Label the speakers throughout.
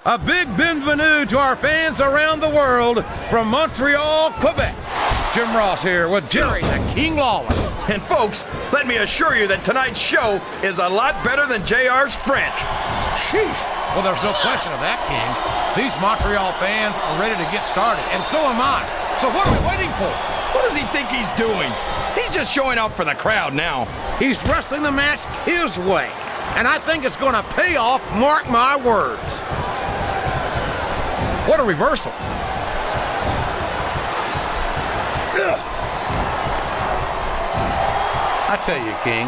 Speaker 1: A big bienvenue to our fans around the world from Montreal, Quebec. Jim Ross here with Jerry the King Lawler.
Speaker 2: And folks, let me assure you that tonight's show is a lot better than JR's French.
Speaker 1: Sheesh. Well, there's no question of that, King. These Montreal fans are ready to get started, and so am I. So what are we waiting for?
Speaker 2: What does he think he's doing? He's just showing off for the crowd now.
Speaker 1: He's wrestling the match his way, and I think it's going to pay off, mark my words. What a reversal. I tell you, King,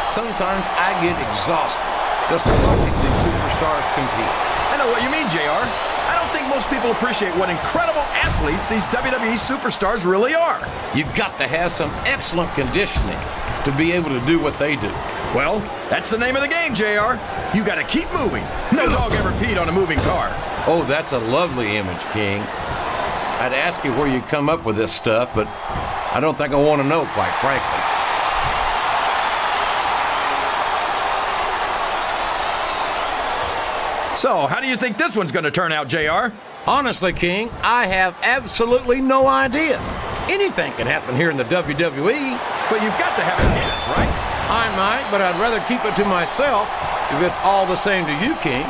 Speaker 1: sometimes I get exhausted just watching these superstars compete.
Speaker 2: I know what you mean, JR. I don't think most people appreciate what incredible athletes these WWE superstars really are.
Speaker 1: You've got to have some excellent conditioning to be able to do what they do.
Speaker 2: Well, that's the name of the game, JR. You got to keep moving. No dog ever peed on a moving car.
Speaker 1: Oh, that's a lovely image, King. I'd ask you where you come up with this stuff, but I don't think I want to know, quite frankly.
Speaker 2: So, how do you think this one's going to turn out, JR?
Speaker 1: Honestly, King, I have absolutely no idea. Anything can happen here in the WWE.
Speaker 2: But you've got to have a guess, right?
Speaker 1: I might, but I'd rather keep it to myself if it's all the same to you, King.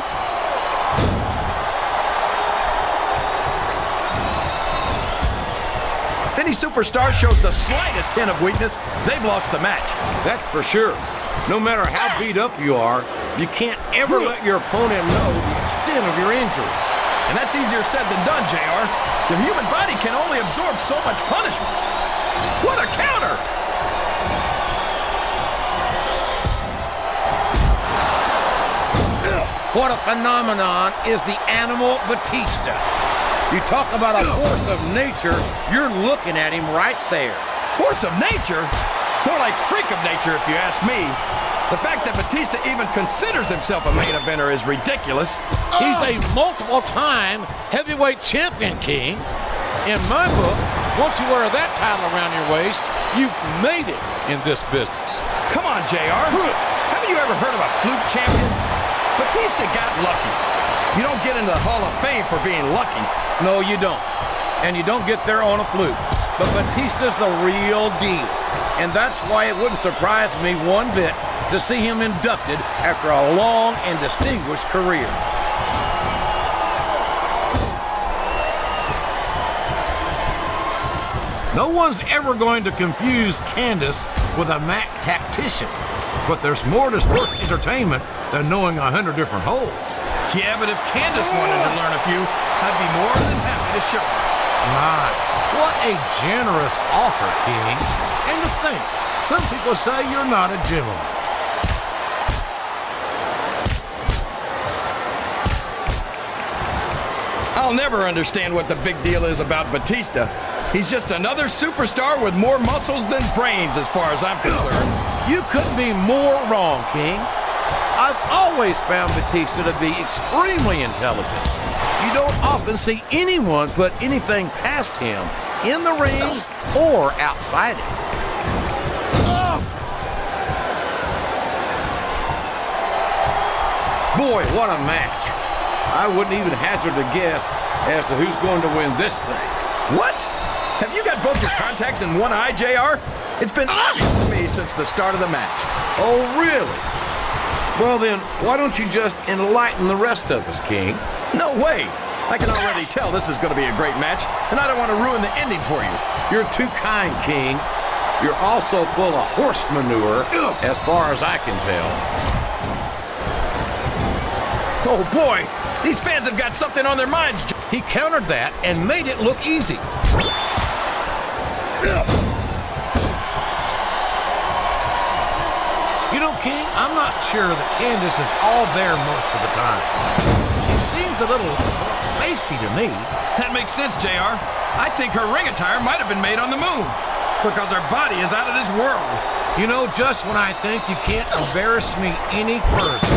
Speaker 2: If any superstar shows the slightest hint of weakness, they've lost the match.
Speaker 1: That's for sure. No matter how beat up you are, you can't ever let your opponent know the extent of your injuries.
Speaker 2: And that's easier said than done, JR. The human body can only absorb so much punishment. What a counter!
Speaker 1: What a phenomenon is the animal Batista. You talk about a force of nature, you're looking at him right there.
Speaker 2: Force of nature? More like freak of nature, if you ask me. The fact that Batista even considers himself a main eventer is ridiculous.
Speaker 1: He's a multiple-time heavyweight champion, King. In my book, once you wear that title around your waist, you've made it in this business.
Speaker 2: Come on, JR. Haven't you ever heard of a fluke champion? Batista got lucky. You don't get into the Hall of Fame for being lucky.
Speaker 1: No, you don't. And you don't get there on a fluke. But Batista's the real deal. And that's why it wouldn't surprise me one bit to see him inducted after a long and distinguished career. No one's ever going to confuse Candice with a Mac tactician, but there's more to sports entertainment than knowing 100 different holes.
Speaker 2: Yeah, but if Candice wanted to learn a few, I'd be more than happy to show her.
Speaker 1: My, what a generous offer, King. And to think, some people say you're not a gentleman.
Speaker 2: I'll never understand what the big deal is about Batista. He's just another superstar with more muscles than brains as far as I'm concerned.
Speaker 1: You couldn't be more wrong, King. I've always found Batista to be extremely intelligent. You don't often see anyone put anything past him in the ring or outside it. Boy, what a match. I wouldn't even hazard a guess as to who's going to win this thing.
Speaker 2: What? Have you got both your contacts in one eye, JR? It's been obvious to me since the start of the match.
Speaker 1: Oh, really? Well then, why don't you just enlighten the rest of us, King?
Speaker 2: No way. I can already tell this is going to be a great match, and I don't want to ruin the ending for you.
Speaker 1: You're too kind, King. You're also full of horse manure, as far as I can tell.
Speaker 2: Oh boy, these fans have got something on their minds.
Speaker 1: He countered that and made it look easy. You know, King, I'm not sure that Candice is all there most of the time. She seems a little spacey to me.
Speaker 2: That makes sense, JR. I think her ring attire might have been made on the moon, because her body is out of this world.
Speaker 1: You know, just when I think you can't embarrass me any further,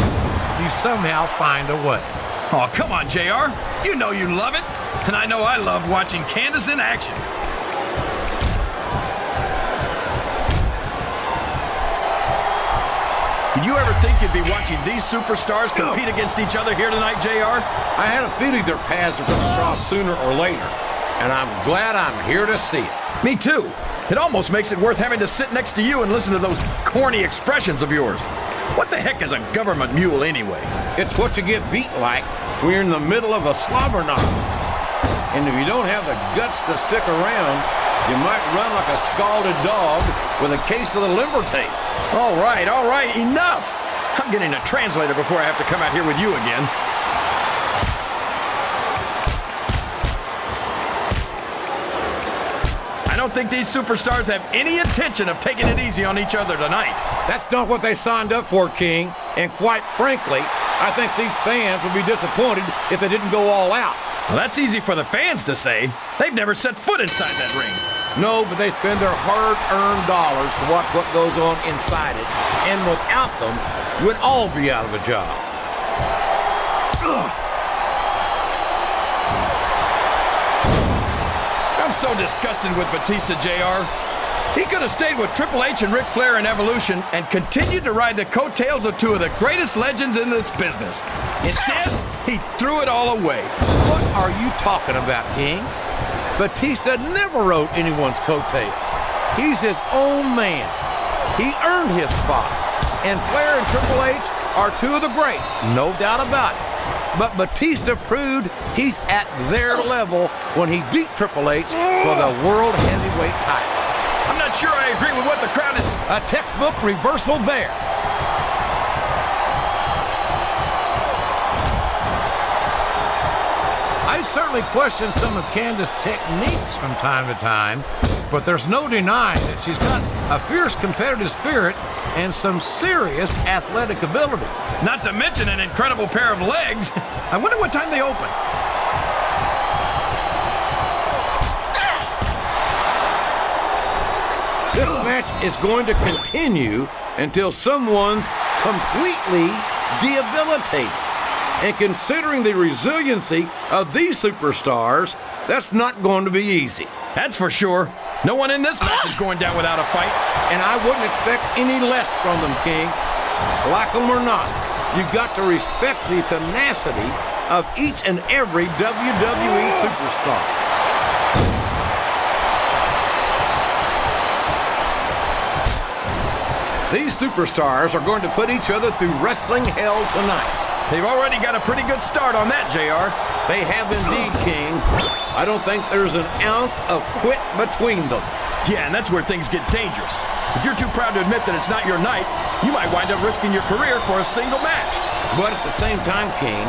Speaker 1: you somehow find a way.
Speaker 2: Oh, come on, JR. You know you love it, and I know I love watching Candice in action. Did you ever think you'd be watching these superstars compete against each other here tonight, JR?
Speaker 1: I had a feeling their paths are going to cross sooner or later, and I'm glad I'm here to see it.
Speaker 2: Me too. It almost makes it worth having to sit next to you and listen to those corny expressions of yours. What the heck is a government mule anyway?
Speaker 1: It's what you get beat like when you're in the middle of a slobber knock. And if you don't have the guts to stick around, you might run like a scalded dog with a case of the limber tape.
Speaker 2: All right, enough! I'm getting a translator before I have to come out here with you again. I don't think these superstars have any intention of taking it easy on each other tonight.
Speaker 1: That's not what they signed up for, King. And quite frankly, I think these fans would be disappointed if they didn't go all out.
Speaker 2: Well, that's easy for the fans to say. They've never set foot inside that ring.
Speaker 1: No, but they spend their hard-earned dollars to watch what goes on inside it. And without them, we'd all be out of a job.
Speaker 2: Ugh. I'm so disgusted with Batista, JR. He could have stayed with Triple H and Ric Flair in Evolution and continued to ride the coattails of two of the greatest legends in this business. Instead, he threw it all away.
Speaker 1: What are you talking about, King? Batista never rode anyone's coattails. He's his own man. He earned his spot. And Flair and Triple H are two of the greats, no doubt about it. But Batista proved he's at their level when he beat Triple H for the World Heavyweight title.
Speaker 2: I'm not sure I agree with what the crowd is...
Speaker 1: A textbook reversal there. I certainly question some of Candice's techniques from time to time, but there's no denying that she's got a fierce competitive spirit and some serious athletic ability.
Speaker 2: Not to mention an incredible pair of legs. I wonder what time they open.
Speaker 1: This match is going to continue until someone's completely debilitated. And considering the resiliency of these superstars, that's not going to be easy.
Speaker 2: That's for sure. No one in this match is going down without a fight.
Speaker 1: And I wouldn't expect any less from them, King. Like them or not, you've got to respect the tenacity of each and every WWE superstar. These superstars are going to put each other through wrestling hell tonight.
Speaker 2: They've already got a pretty good start on that, JR.
Speaker 1: They have indeed, King. I don't think there's an ounce of quit between them.
Speaker 2: Yeah, and that's where things get dangerous. If you're too proud to admit that it's not your night, you might wind up risking your career for a single match.
Speaker 1: But at the same time, King,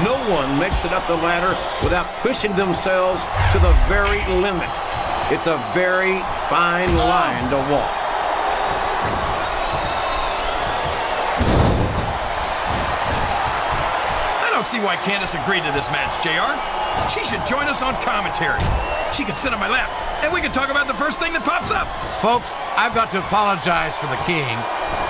Speaker 1: no one makes it up the ladder without pushing themselves to the very limit. It's a very fine line to walk.
Speaker 2: I don't see why Candice agreed to this match, JR. She should join us on commentary. She could sit on my lap, and we could talk about the first thing that pops up.
Speaker 1: Folks, I've got to apologize for the King.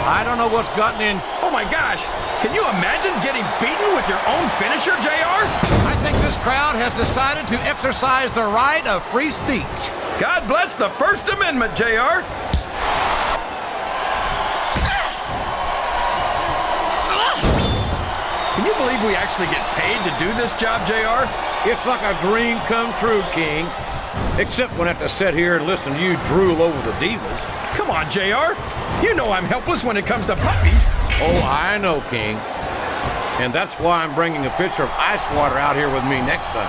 Speaker 1: I don't know what's gotten in.
Speaker 2: Oh my gosh, can you imagine getting beaten with your own finisher, JR?
Speaker 1: I think this crowd has decided to exercise the right of free speech.
Speaker 2: God bless the First Amendment, JR. Can you believe we actually get paid to do this job, JR?
Speaker 1: It's like a dream come true, King. Except when I have to sit here and listen to you drool over the divas.
Speaker 2: Come on, JR. You know I'm helpless when it comes to puppies.
Speaker 1: Oh, I know, King. And that's why I'm bringing a pitcher of ice water out here with me next time.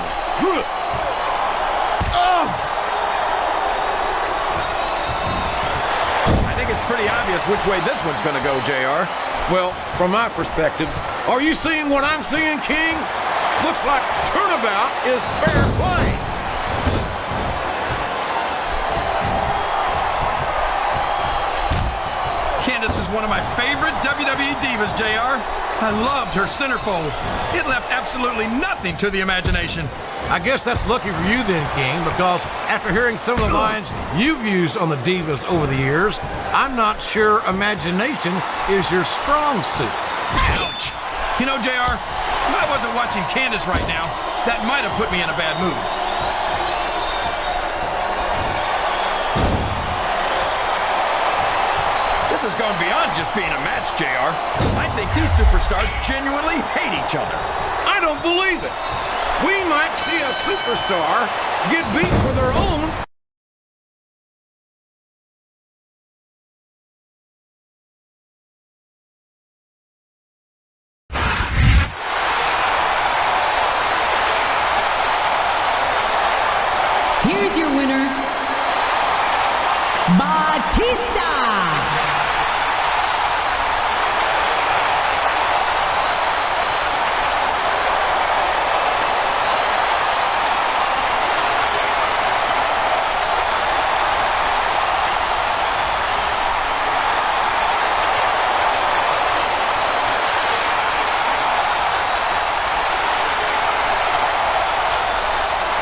Speaker 2: I think it's pretty obvious which way this one's going to go, JR.
Speaker 1: Well, from my perspective, are you seeing what I'm seeing, King? Looks like turnabout is fair play.
Speaker 2: Candice is one of my favorite WWE divas, JR. I loved her centerfold. It left absolutely nothing to the imagination.
Speaker 1: I guess that's lucky for you then, King, because after hearing some of the lines you've used on the divas over the years, I'm not sure imagination is your strong suit.
Speaker 2: Ouch. You know, JR, if I wasn't watching Candice right now, that might have put me in a bad mood. This This has gone beyond just being a match, JR. I think these superstars genuinely hate each other.
Speaker 1: I don't believe it. We might see a superstar get beat for their own.
Speaker 3: Here's your winner, Batista.